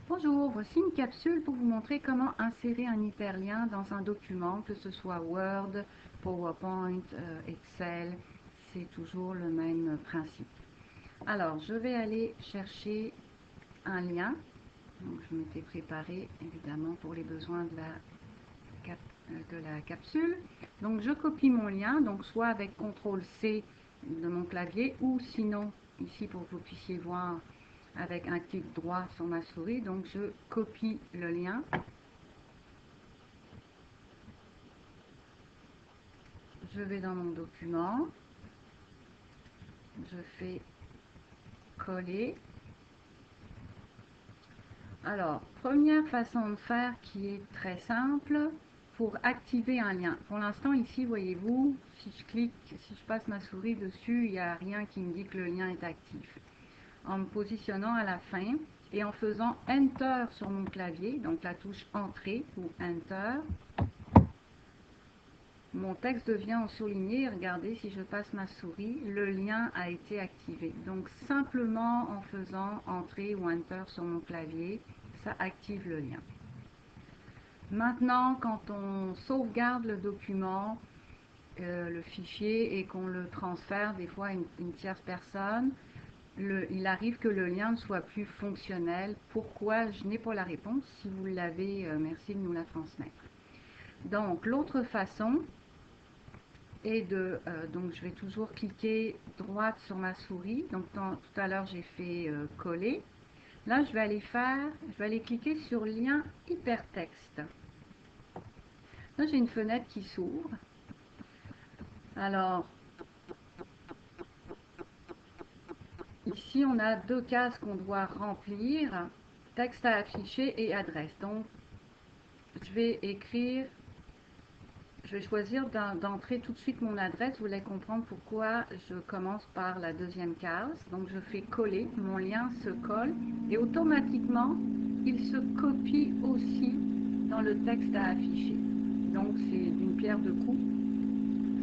Bonjour, voici une capsule pour vous montrer comment insérer un hyperlien dans un document, que ce soit Word, PowerPoint, Excel, c'est toujours le même principe. Alors, je vais aller chercher un lien. Donc, je m'étais préparé évidemment pour les besoins de la capsule. Donc, je copie mon lien, donc soit avec CTRL-C de mon clavier ou sinon, ici pour que vous puissiez voir, avec un clic droit sur ma souris. Donc je copie le lien. Je vais dans mon document. Je fais coller. Alors, première façon de faire qui est très simple pour activer un lien. Pour l'instant ici, voyez-vous, si je clique, si je passe ma souris dessus, il n'y a rien qui me dit que le lien est actif. En me positionnant à la fin et en faisant Enter sur mon clavier, donc la touche Entrée ou Enter, mon texte devient en surligné. Regardez, si je passe ma souris, le lien a été activé. Donc simplement en faisant Entrée ou Enter sur mon clavier, ça active le lien. Maintenant, quand on sauvegarde le document, le fichier, et qu'on le transfère des fois à une tierce personne, il arrive que le lien ne soit plus fonctionnel. Pourquoi? Je n'ai pas la réponse. Si vous l'avez, merci de nous la transmettre. Donc l'autre façon est donc je vais toujours cliquer droite sur ma souris. Donc tout à l'heure j'ai fait coller. Là je vais aller cliquer sur lien hypertexte. Là j'ai une fenêtre qui s'ouvre. Alors ici, on a deux cases qu'on doit remplir, texte à afficher et adresse. Donc, je vais choisir d'entrer tout de suite mon adresse. Vous allez comprendre pourquoi je commence par la deuxième case. Donc, je fais coller, mon lien se colle et automatiquement, il se copie aussi dans le texte à afficher. Donc, c'est d'une pierre deux coups,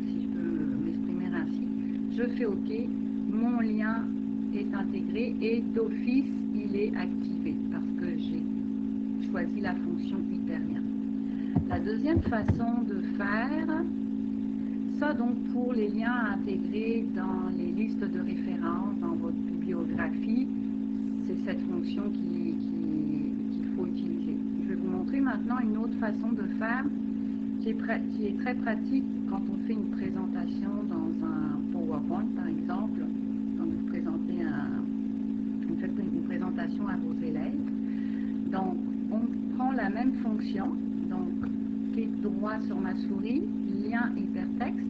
si je peux m'exprimer ainsi. Je fais OK, mon lien est intégré et d'office il est activé parce que j'ai choisi la fonction hyperlien. La deuxième façon de faire ça, donc pour les liens à intégrer dans les listes de références, dans votre bibliographie, c'est cette fonction qu'il faut utiliser. Je vais vous montrer maintenant une autre façon de faire qui est très pratique quand on fait une présentation dans un PowerPoint par exemple. Quand vous présentez vous faites une présentation à vos élèves. Donc, on prend la même fonction. Donc, clic droit sur ma souris, lien hypertexte.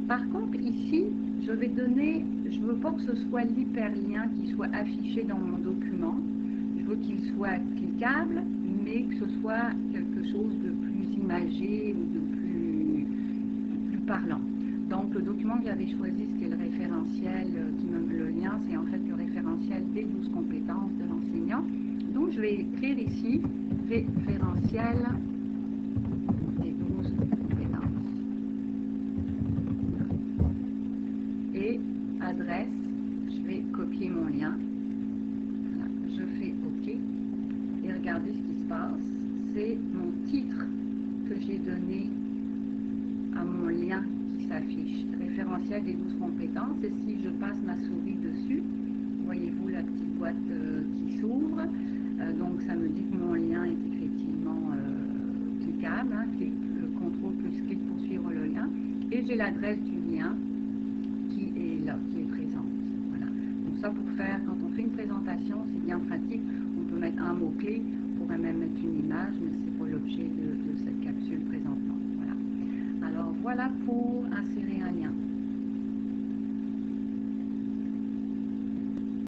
Par contre, ici, je ne veux pas que ce soit l'hyperlien qui soit affiché dans mon document. Je veux qu'il soit cliquable, mais que ce soit quelque chose de plus imagé ou de plus parlant. Donc, le document que j'avais choisi, c'était le référentiel le lien, c'est en fait le référentiel des 12 compétences de l'enseignant. Donc, je vais écrire ici référentiel des 12 compétences. Et adresse, je vais copier mon lien. Voilà, je fais OK. Et regardez ce qui se passe. C'est mon titre que j'ai donné à mon lien qui s'affiche. Référentiel des 12 compétences. Et si je passe ma souris dessus, voyez-vous la petite boîte qui s'ouvre. Donc ça me dit que mon lien est effectivement cliquable. Hein, le contrôle plus clic pour suivre le lien. Et j'ai l'adresse du lien qui est là, qui est présente. Voilà. Donc ça pour faire, quand on fait une présentation, c'est bien pratique. On peut mettre un mot-clé, on pourrait même mettre une image, mais c'est pas l'objet de cette capsule présentement. Voilà. Alors voilà pour insérer